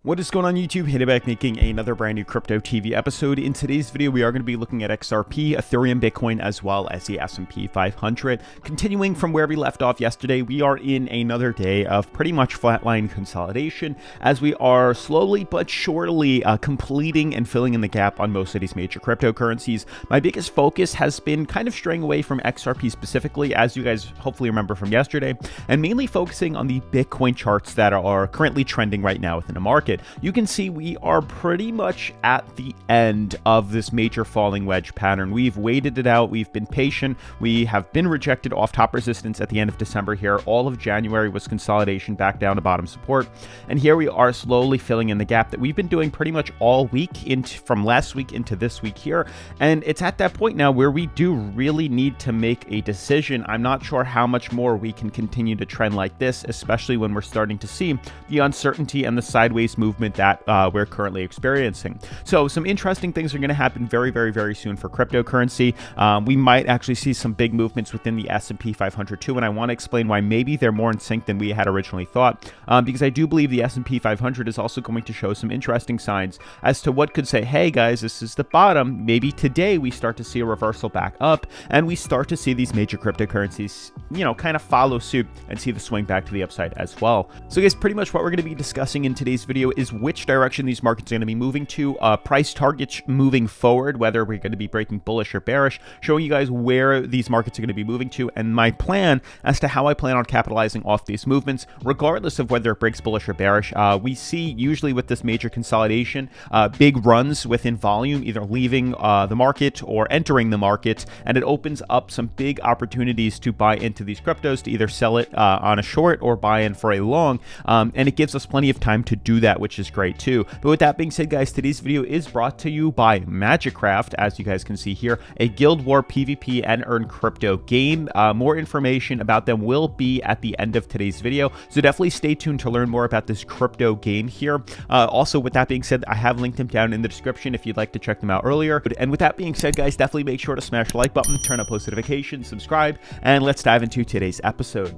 What is going on YouTube? Hit it back making another brand new Crypto TV episode. In today's video, we are going to be looking at XRP, Ethereum, Bitcoin, as well as the S&P 500. Continuing from where we left off yesterday, we are in another day of pretty much flatline consolidation as we are slowly but surely completing and filling in the gap on most of these major cryptocurrencies. My biggest focus has been kind of straying away from XRP specifically, as you guys hopefully remember from yesterday, and mainly focusing on the Bitcoin charts that are currently trending right now within the market. You can see we are pretty much at the end of this major falling wedge pattern. We've waited it out. We've been patient. We have been rejected off top resistance at the end of December here. All of January was consolidation back down to bottom support. And here we are slowly filling in the gap that we've been doing pretty much all week from last week into this week here. And it's at that point now where we do really need to make a decision. I'm not sure how much more we can continue to trend like this, especially when we're starting to see the uncertainty and the sideways movement that we're currently experiencing. So some interesting things are going to happen very soon for cryptocurrency. We might actually see some big movements within the S&P 500 too, and I want to explain why maybe they're more in sync than we had originally thought, because I do believe the S&P 500 is also going to show some interesting signs as to what could say, hey guys, this is the bottom. Maybe today we start to see a reversal back up and we start to see these major cryptocurrencies, kind of follow suit and see the swing back to the upside as well. So guys, pretty much what we're going to be discussing in today's video is which direction these markets are going to be moving to, price targets moving forward, whether we're going to be breaking bullish or bearish, showing you guys where these markets are going to be moving to, and my plan as to how I plan on capitalizing off these movements, regardless of whether it breaks bullish or bearish. We see usually with this major consolidation, big runs within volume, either leaving the market or entering the market, and it opens up some big opportunities to buy into these cryptos, to either sell it on a short or buy in for a long, and it gives us plenty of time to do that, which is great too. But with that being said, guys, today's video is brought to you by MAGICCRAFT, as you guys can see here, a Guild War PvP and earn crypto game. More information about them will be at the end of today's video, so definitely stay tuned to learn more about this crypto game here. Also, with that being said, I have linked them down in the description if you'd like to check them out earlier. And with that being said, guys, definitely make sure to smash the like button, turn on post notifications, subscribe, and let's dive into today's episode.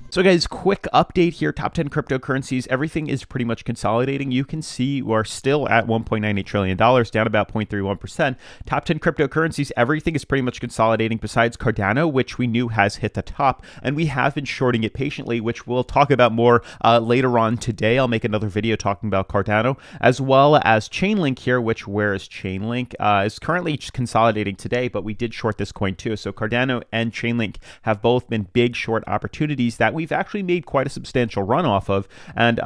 So guys, quick update here, top 10 cryptocurrencies, everything is pretty much consolidating. You can see we're still at $1.98 trillion, down about 0.31%. Top 10 cryptocurrencies, everything is pretty much consolidating besides Cardano, which we knew has hit the top, and we have been shorting it patiently, which we'll talk about more later on today. I'll make another video talking about Cardano, as well as Chainlink here, which where is Chainlink? Is currently consolidating today, but we did short this coin too. So Cardano and Chainlink have both been big short opportunities that we've actually made quite a substantial run off of and,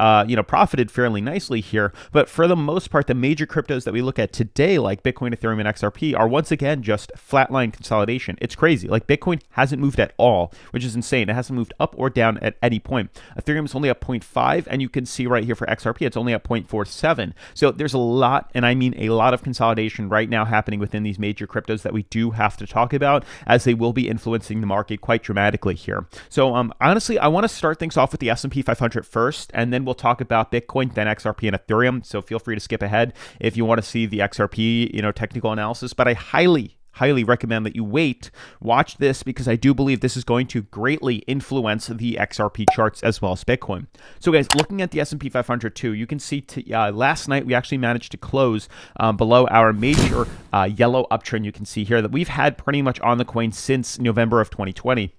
profited fairly nicely here. But for the most part, the major cryptos that we look at today, like Bitcoin, Ethereum, and XRP, are once again just flatline consolidation. It's crazy. Like Bitcoin hasn't moved at all, which is insane. It hasn't moved up or down at any point. Ethereum is only up 0.5, and you can see right here for XRP, it's only up 0.47. So there's a lot, and I mean a lot of consolidation right now happening within these major cryptos that we do have to talk about, as they will be influencing the market quite dramatically here. So honestly, I want to start things off with the S&P 500 first, and then we'll talk about Bitcoin, then XRP and Ethereum. So feel free to skip ahead if you want to see the XRP, technical analysis. But I highly recommend that you watch this, because I do believe this is going to greatly influence the XRP charts as well as Bitcoin. So guys, looking at the S&P 500 too, you can see last night we actually managed to close below our major yellow uptrend. You can see here that we've had pretty much on the coin since November of 2020.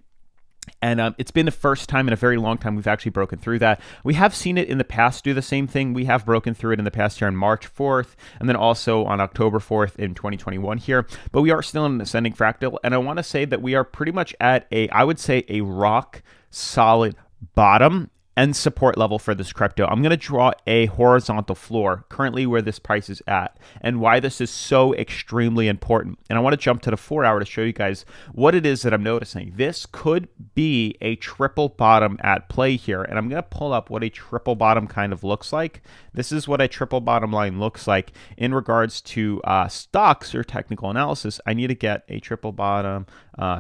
And it's been the first time in a very long time we've actually broken through that. We have seen it in the past do the same thing. We have broken through it in the past here on March 4th, and then also on October 4th in 2021 here. But we are still in an ascending fractal, and I want to say that we are pretty much at I would say a rock solid bottom and support level for this crypto. I'm going to draw a horizontal floor currently where this price is at, and why this is so extremely important. And I want to jump to the 4-hour to show you guys what it is that I'm noticing. This could be a triple bottom at play here, and I'm going to pull up what a triple bottom kind of looks like. This is what a triple bottom line looks like in regards to stocks or technical analysis. I need to get a triple bottom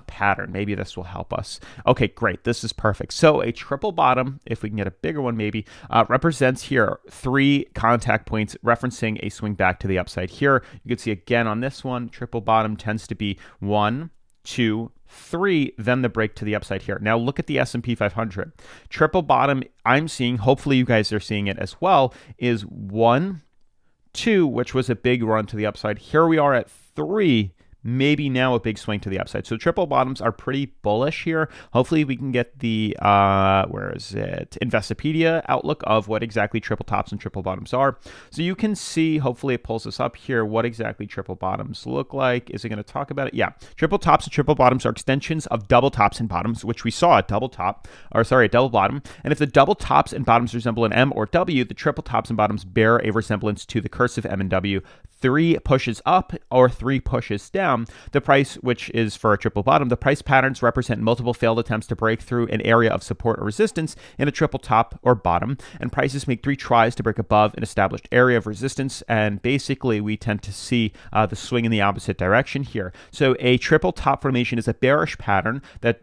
pattern. Maybe this will help us. Okay, great. This is perfect. So a triple bottom, if we can get a bigger one maybe, represents here 3 contact points referencing a swing back to the upside here. You can see again on this one, triple bottom tends to be 1, 2, 3, then the break to the upside here. Now look at the S&P 500. Triple bottom I'm seeing, hopefully you guys are seeing it as well, is 1, 2, which was a big run to the upside. Here we are at 3, maybe now a big swing to the upside. So triple bottoms are pretty bullish here. Hopefully we can get the, where is it? Investopedia outlook of what exactly triple tops and triple bottoms are. So you can see, hopefully it pulls us up here, what exactly triple bottoms look like. Is it going to talk about it? Yeah. Triple tops and triple bottoms are extensions of double tops and bottoms, which we saw at double bottom. And if the double tops and bottoms resemble an M or W, the triple tops and bottoms bear a resemblance to the cursive M and W. 3 pushes up or 3 pushes down. The price, which is for a triple bottom, the price patterns represent multiple failed attempts to break through an area of support or resistance in a triple top or bottom, and prices make 3 tries to break above an established area of resistance, and basically we tend to see the swing in the opposite direction here. So a triple top formation is a bearish pattern that,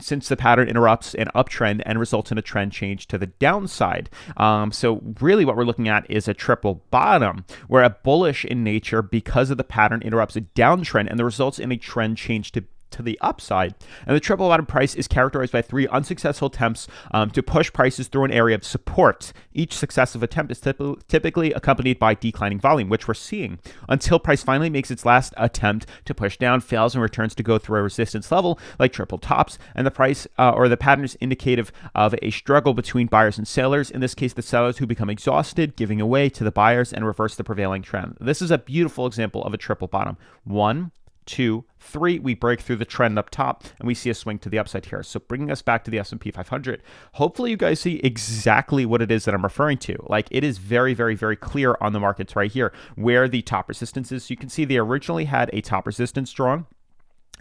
since the pattern interrupts an uptrend and results in a trend change to the downside. So really what we're looking at is a triple bottom, where a bullish in nature because of the pattern interrupts a downtrend and the results in a trend change to the upside. And the triple bottom price is characterized by 3 unsuccessful attempts to push prices through an area of support. Each successive attempt is typically accompanied by declining volume, which we're seeing, until price finally makes its last attempt to push down, fails, and returns to go through a resistance level like triple tops. And the price or the pattern is indicative of a struggle between buyers and sellers. In this case, the sellers who become exhausted, giving away to the buyers and reverse the prevailing trend. This is a beautiful example of a triple bottom. 1, 2, 3, we break through the trend up top and we see a swing to the upside here. So bringing us back to the S&P 500, hopefully you guys see exactly what it is that I'm referring to. Like, it is very, very, very clear on the markets right here where the top resistance is. So you can see they originally had a top resistance drawn,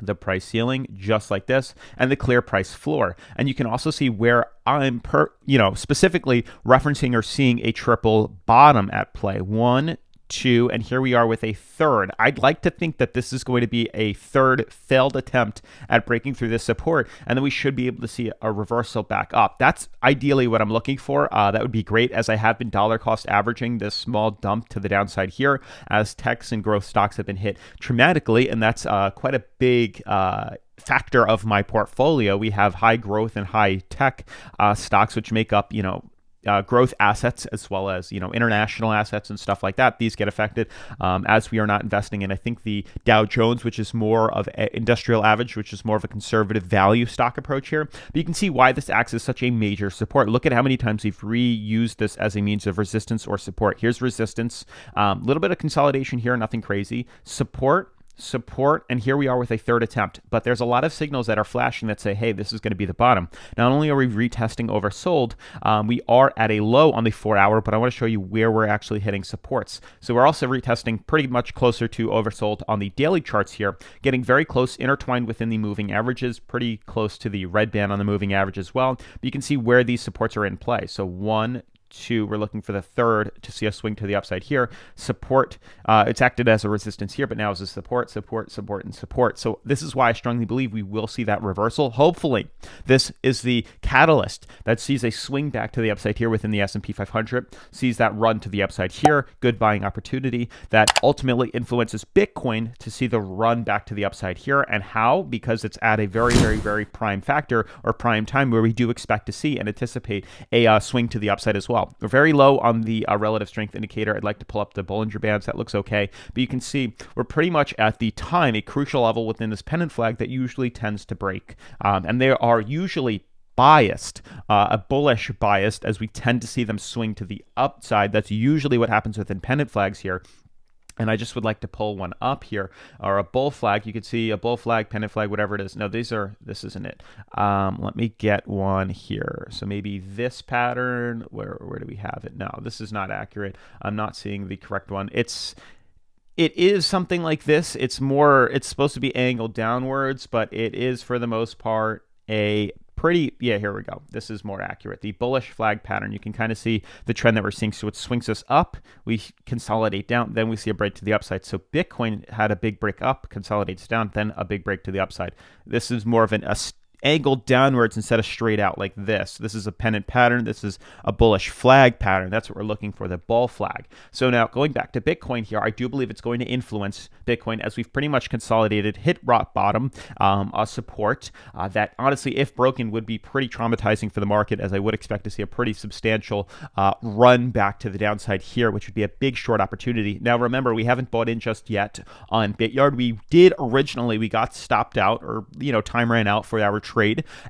the price ceiling just like this, and the clear price floor. And you can also see where I'm specifically referencing or seeing a triple bottom at play. 1, 2, and here we are with a third. I'd like to think that this is going to be a third failed attempt at breaking through this support, and then we should be able to see a reversal back up. That's ideally what I'm looking for. That would be great, as I have been dollar cost averaging this small dump to the downside here as techs and growth stocks have been hit dramatically, and that's quite a big factor of my portfolio. We have high growth and high tech stocks, which make up, growth assets as well as, international assets and stuff like that. These get affected as we are not investing in, I think, the Dow Jones, which is more of an industrial average, which is more of a conservative value stock approach here. But you can see why this acts as such a major support. Look at how many times we've reused this as a means of resistance or support. Here's resistance, a little bit of consolidation here, nothing crazy. Support, and here we are with a third attempt. But there's a lot of signals that are flashing that say, hey, this is going to be the bottom. Not only are we retesting oversold, we are at a low on the 4-hour, but I want to show you where we're actually hitting supports. So we're also retesting pretty much closer to oversold on the daily charts here, getting very close, intertwined within the moving averages, pretty close to the red band on the moving average as well. But you can see where these supports are in play. So 1, 2, we're looking for the third to see a swing to the upside here. Support, it's acted as a resistance here, but now is a support, and support. So this is why I strongly believe we will see that reversal. Hopefully, this is the catalyst that sees a swing back to the upside here within the S&P 500, sees that run to the upside here, good buying opportunity that ultimately influences Bitcoin to see the run back to the upside here. And how? Because it's at a very, very, very prime factor or prime time where we do expect to see and anticipate a swing to the upside as well. We're very low on the relative strength indicator. I'd like to pull up the Bollinger Bands. That looks okay. But you can see we're pretty much at the time, a crucial level within this pennant flag that usually tends to break. And they are usually biased, a bullish biased, as we tend to see them swing to the upside. That's usually what happens within pennant flags here. And I just would like to pull one up here, or a bull flag. You could see a bull flag, pennant flag, whatever it is. No, this isn't it. Let me get one here. So maybe this pattern, where do we have it? No, this is not accurate. I'm not seeing the correct one. It is something like this. It's supposed to be angled downwards, but it is for the most part a pretty, yeah, here we go. This is more accurate. The bullish flag pattern, you can kind of see the trend that we're seeing. So it swings us up, we consolidate down, then we see a break to the upside. So Bitcoin had a big break up, consolidates down, then a big break to the upside. This is more of an angled downwards instead of straight out like this. This is a pennant pattern. This is a bullish flag pattern. That's what we're looking for, the bull flag. So now going back to Bitcoin here, I do believe it's going to influence Bitcoin as we've pretty much consolidated, hit rock bottom, a support that honestly, if broken, would be pretty traumatizing for the market, as I would expect to see a pretty substantial run back to the downside here, which would be a big short opportunity. Now, remember, we haven't bought in just yet on Bityard. We did originally, we got stopped out, or, time ran out for our trade.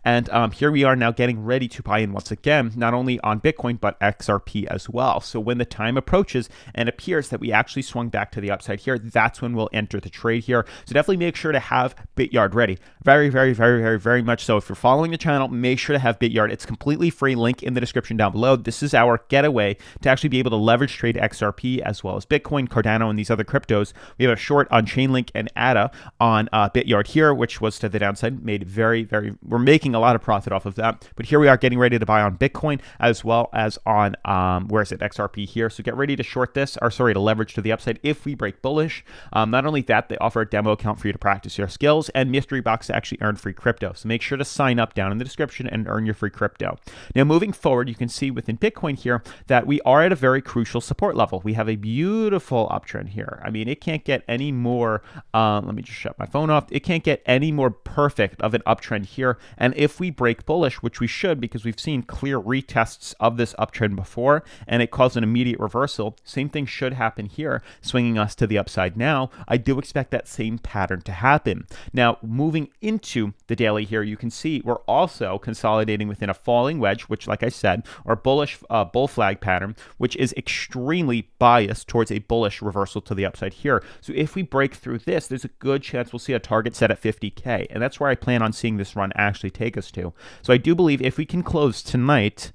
And here we are now getting ready to buy in once again, not only on Bitcoin, but XRP as well. So when the time approaches and appears that we actually swung back to the upside here, that's when we'll enter the trade here. So definitely make sure to have Bityard ready. Very, very, very, very, very much so. If you're following the channel, make sure to have Bityard. It's completely free. Link in the description down below. This is our getaway to actually be able to leverage trade XRP as well as Bitcoin, Cardano, and these other cryptos. We have a short on Chainlink and ADA on Bityard here, which was to the downside, made very, very, we're making a lot of profit off of that. But here we are getting ready to buy on Bitcoin as well as on, XRP here. So get ready to short this, or sorry, to leverage to the upside if we break bullish. Not only that, they offer a demo account for you to practice your skills and mystery box to actually earn free crypto. So make sure to sign up down in the description and earn your free crypto. Now, moving forward, you can see within Bitcoin here that we are at a very crucial support level. We have a beautiful uptrend here. I mean, it can't get any more, let me just shut my phone off. It can't get any more perfect of an uptrend here. And if we break bullish, which we should, because we've seen clear retests of this uptrend before, and it caused an immediate reversal, same thing should happen here, swinging us to the upside now. I do expect that same pattern to happen. Now, moving into the daily here, you can see we're also consolidating within a falling wedge, which, like I said, or bullish bull flag pattern, which is extremely biased towards a bullish reversal to the upside here. So if we break through this, there's a good chance we'll see a target set at 50K. And that's where I plan on seeing this run actually take us to. So I do believe if we can close tonight,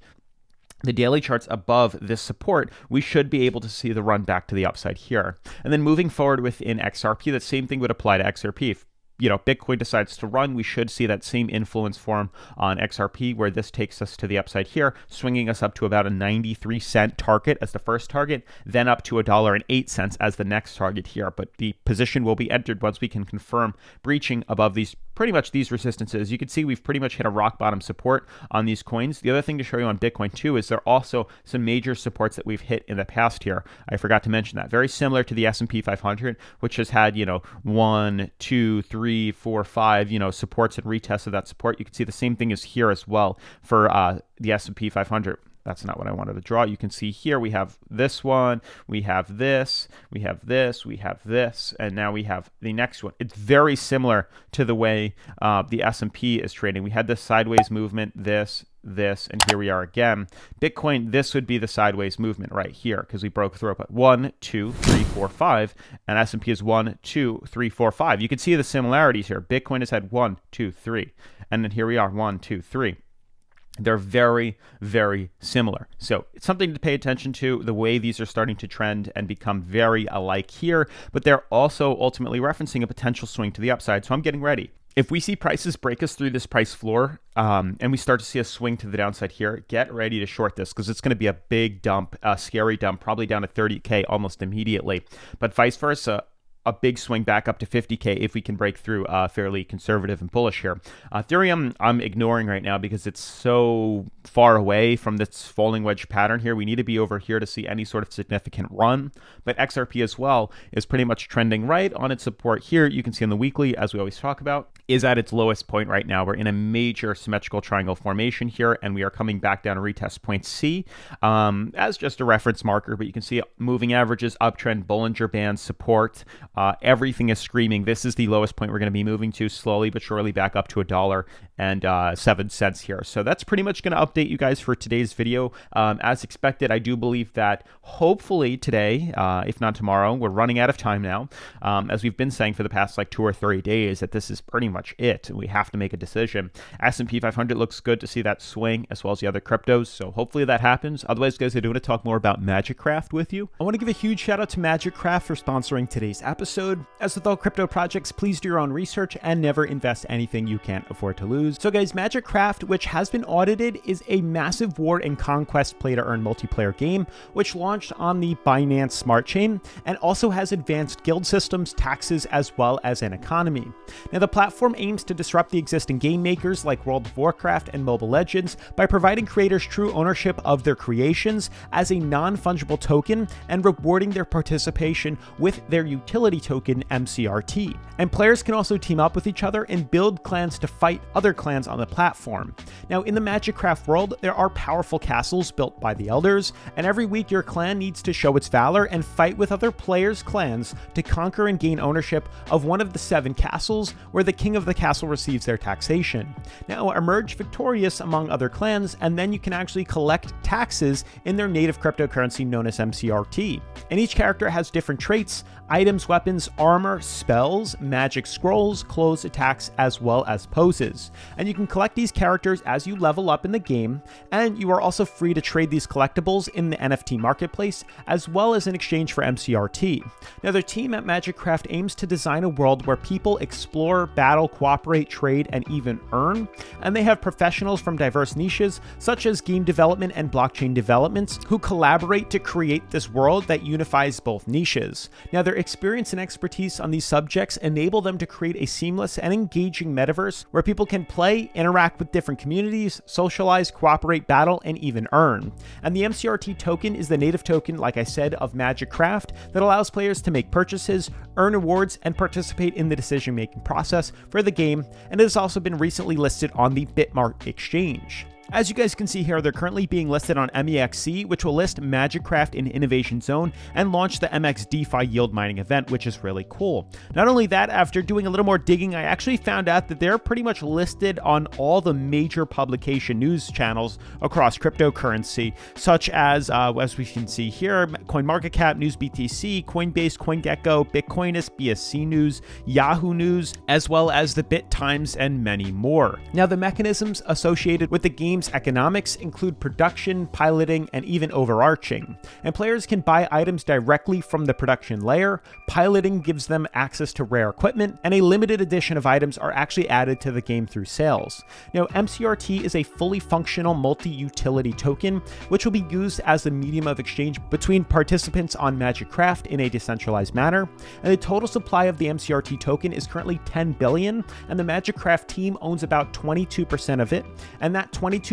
the daily charts above this support, we should be able to see the run back to the upside here. And then moving forward within XRP, the same thing would apply to XRP. If Bitcoin decides to run, we should see that same influence form on XRP, where this takes us to the upside here, swinging us up to about a 93-cent target as the first target, then up to $1.08 as the next target here. But the position will be entered once we can confirm breaching above these, pretty much these resistances. You can see we've pretty much hit a rock bottom support on these coins. The other thing to show you on Bitcoin too is there are also some major supports that we've hit in the past here. I forgot to mention that. Very similar to the S&P 500, which has had, 1, 2, 3, 4, 5, supports and retests of that support. You can see the same thing is here as well for the S&P 500. That's not what I wanted to draw. You can see here we have this one, we have this, we have this, we have this, and now we have the next one. It's very similar to the way the S&P is trading. We had this sideways movement, this, and here we are again. Bitcoin, this would be the sideways movement right here because we broke through it. But 1, 2, 3, 4, 5, and S&P is 1, 2, 3, 4, 5. You can see the similarities here. Bitcoin has had 1, 2, 3, and then here we are, 1, 2, 3. They're very, very similar. So it's something to pay attention to, the way these are starting to trend and become very alike here, but they're also ultimately referencing a potential swing to the upside. So I'm getting ready. If we see prices break us through this price floor and we start to see a swing to the downside here, get ready to short this because it's going to be a big dump, a scary dump, probably down to 30K almost immediately. But vice versa, a big swing back up to 50K if we can break through fairly conservative and bullish here. Ethereum, I'm ignoring right now because it's so far away from this falling wedge pattern here. We need to be over here to see any sort of significant run. But XRP as well is pretty much trending right on its support here. You can see on the weekly, as we always talk about, is at its lowest point right now. We're in a major symmetrical triangle formation here, and we are coming back down to retest point C as just a reference marker. But you can see moving averages, uptrend, Bollinger Band support. Everything is screaming. This is the lowest point we're going to be moving to slowly but surely back up to $1.07 here. So that's pretty much going to update you guys for today's video. As expected, I do believe that hopefully today, if not tomorrow, we're running out of time now. As we've been saying for the past like 2 or 3 days, that this is pretty much it. We have to make a decision. S&P 500 looks good to see that swing as well as the other cryptos. So hopefully that happens. Otherwise, guys, I do want to talk more about MAGICCRAFT with you. I want to give a huge shout out to MAGICCRAFT for sponsoring today's episode. episode. As with all crypto projects, please do your own research and never invest anything you can't afford to lose. So guys, MAGICCRAFT, which has been audited, is a massive war and conquest play-to-earn multiplayer game, which launched on the Binance Smart Chain and also has advanced guild systems, taxes, as well as an economy. Now, the platform aims to disrupt the existing game makers like World of Warcraft and Mobile Legends by providing creators true ownership of their creations as a non-fungible token and rewarding their participation with their utility token MCRT. And players can also team up with each other and build clans to fight other clans on the platform. Now, in the MAGICCRAFT world, there are powerful castles built by the elders, and every week your clan needs to show its valor and fight with other players' clans to conquer and gain ownership of one of the 7 castles where the king of the castle receives their taxation. Now, emerge victorious among other clans, and then you can actually collect taxes in their native cryptocurrency known as MCRT. And each character has different traits, items, weapons, armor, spells, magic scrolls, clothes, attacks, as well as poses. And you can collect these characters as you level up in the game, and you are also free to trade these collectibles in the NFT marketplace, as well as in exchange for MCRT. Now, their team at MAGICCRAFT aims to design a world where people explore, battle, cooperate, trade, and even earn, and they have professionals from diverse niches, such as game development and blockchain developments, who collaborate to create this world that unifies both niches. Now, their experience and expertise on these subjects enable them to create a seamless and engaging metaverse where people can play, interact with different communities, socialize, cooperate, battle, and even earn. And the MCRT token is the native token, like I said, of MAGICCRAFT that allows players to make purchases, earn rewards, and participate in the decision-making process for the game, and it has also been recently listed on the Bitmart exchange. As you guys can see here, they're currently being listed on MEXC, which will list MAGICCRAFT in Innovation Zone and launch the MX DeFi yield mining event, which is really cool. Not only that, after doing a little more digging, I actually found out that they're pretty much listed on all the major publication news channels across cryptocurrency, such as we can see here, CoinMarketCap, NewsBTC, Coinbase, CoinGecko, Bitcoinist, BSC News, Yahoo News, as well as the BitTimes and many more. Now, the mechanisms associated with the game economics include production, piloting, and even overarching. And players can buy items directly from the production layer. Piloting gives them access to rare equipment, and a limited edition of items are actually added to the game through sales. Now, MCRT is a fully functional multi-utility token, which will be used as the medium of exchange between participants on MAGICCRAFT in a decentralized manner. And the total supply of the MCRT token is currently 10 billion, and the MAGICCRAFT team owns about 22% of it, and that 22%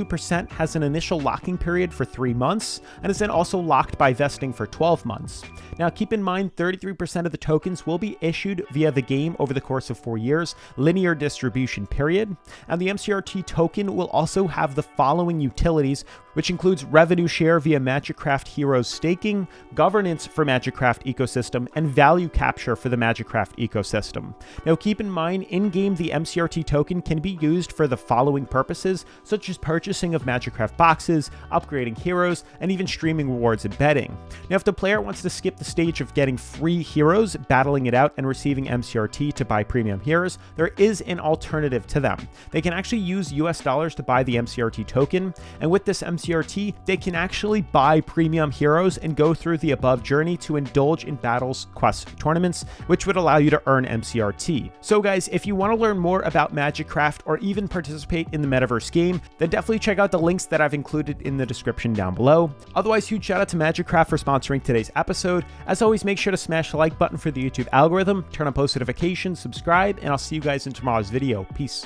has an initial locking period for 3 months and is then also locked by vesting for 12 months. Now, keep in mind, 33% of the tokens will be issued via the game over the course of 4 years, linear distribution period. And the MCRT token will also have the following utilities, which includes revenue share via MAGICCRAFT Heroes staking, governance for MAGICCRAFT ecosystem, and value capture for the MAGICCRAFT ecosystem. Now, keep in mind, in-game, the MCRT token can be used for the following purposes, such as purchasing of MAGICCRAFT boxes, upgrading heroes, and even streaming rewards and betting. Now, if the player wants to skip the stage of getting free heroes, battling it out, and receiving MCRT to buy premium heroes, there is an alternative to them. They can actually use US dollars to buy the MCRT token, and with this MCRT, they can actually buy premium heroes and go through the above journey to indulge in battles, quests, tournaments, which would allow you to earn MCRT. So guys, if you want to learn more about MAGICCRAFT or even participate in the metaverse game, then definitely check out the links that I've included in the description down below. Otherwise, huge shout out to MAGICCRAFT for sponsoring today's episode. As always, make sure to smash the like button for the YouTube algorithm, turn on post notifications, subscribe, and I'll see you guys in tomorrow's video. Peace.